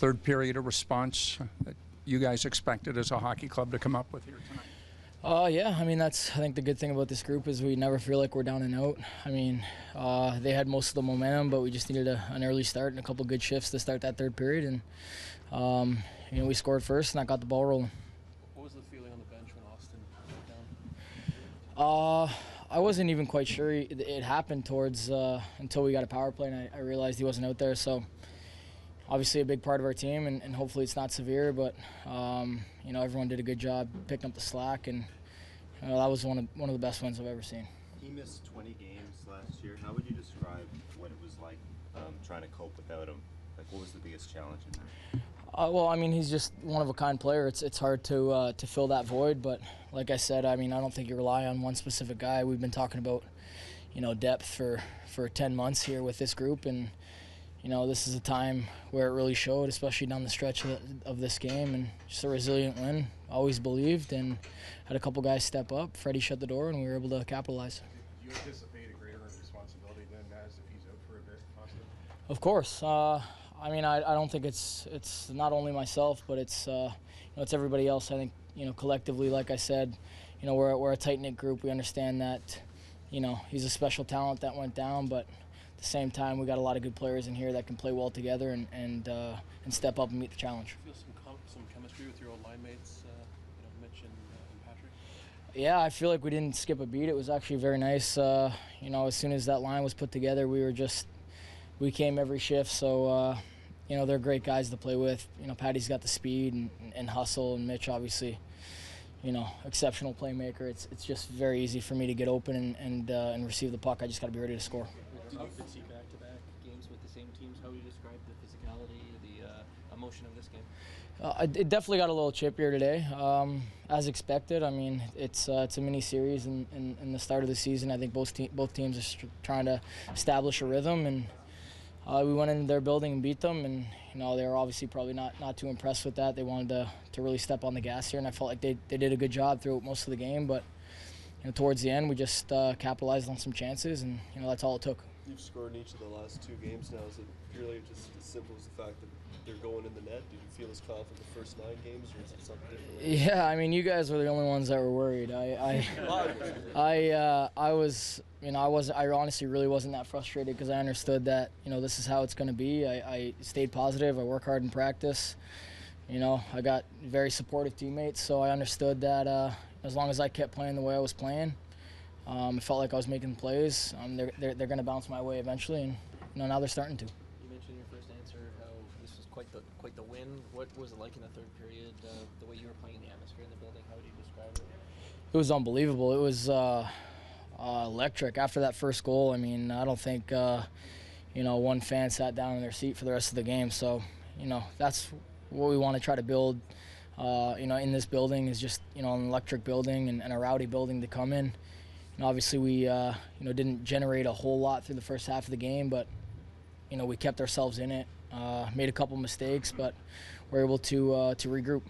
third period of response that you guys expected as a hockey club to come up with here tonight? Yeah, I mean, I think the good thing about this group is we never feel like we're down and out. I mean, they had most of the momentum, but we just needed an early start and a couple good shifts to start that third period, and we scored first, and that got the ball rolling. What was the feeling on the bench when Austin went down? I wasn't even quite sure it happened until we got a power play, and I realized he wasn't out there. So obviously a big part of our team, and hopefully it's not severe, but everyone did a good job picking up the slack, and that was one of the best wins I've ever seen. He missed 20 games last year. How would you describe what it was like trying to cope without him? Like, what was the biggest challenge in that? Well, I mean, he's just one of a kind player. It's hard to fill that void, but like I said, I mean, I don't think you rely on one specific guy. We've been talking about, depth for 10 months here with this group, and this is a time where it really showed, especially down the stretch of this game, and just a resilient win. Always believed, and had a couple guys step up. Freddie shut the door, and we were able to capitalize. Do you anticipate a greater responsibility than Naz if he's out for a bit, Austin? Of course. I mean, I don't think it's not only myself, but it's everybody else. I think collectively, like I said, we're a tight-knit group. We understand that he's a special talent that went down, but at the same time, we got a lot of good players in here that can play well together and step up and meet the challenge. Do you feel some chemistry with your old line mates, Mitch and Patrick? Yeah, I feel like we didn't skip a beat. It was actually very nice. As soon as that line was put together, we came every shift. So they're great guys to play with. Patty's got the speed and hustle, and Mitch obviously, exceptional playmaker. It's just very easy for me to get open and receive the puck. I just got to be ready to score. Did you see back-to-back games with the same teams? How would you describe the physicality, the emotion of this game? It definitely got a little chippier today, as expected. I mean, it's a mini series in the start of the season. I think both teams are trying to establish a rhythm, and we went into their building and beat them, and they were obviously probably not too impressed with that. They wanted to really step on the gas here, and I felt like they did a good job throughout most of the game. But towards the end, we just capitalized on some chances, and that's all it took. You've scored in each of the last 2 games now. Is it purely just as simple as the fact that they're going in the net? Did you feel as confident the first 9 games, or is it something different? Yeah, I mean, you guys were the only ones that were worried. I honestly really wasn't that frustrated because I understood that this is how it's going to be. I stayed positive. I work hard in practice. I got very supportive teammates, so I understood that as long as I kept playing the way I was playing, it felt like I was making plays. They're going to bounce my way eventually, and now they're starting to. You mentioned in your first answer how this was quite the win. What was it like in the third period? The way you were playing, the atmosphere in the building. How would you describe it? It was unbelievable. It was electric. After that first goal, I mean, I don't think one fan sat down in their seat for the rest of the game. So that's what we want to try to build. In this building is just an electric building and a rowdy building to come in. Obviously, we didn't generate a whole lot through the first half of the game, but we kept ourselves in it. Made a couple mistakes, but we're able to regroup.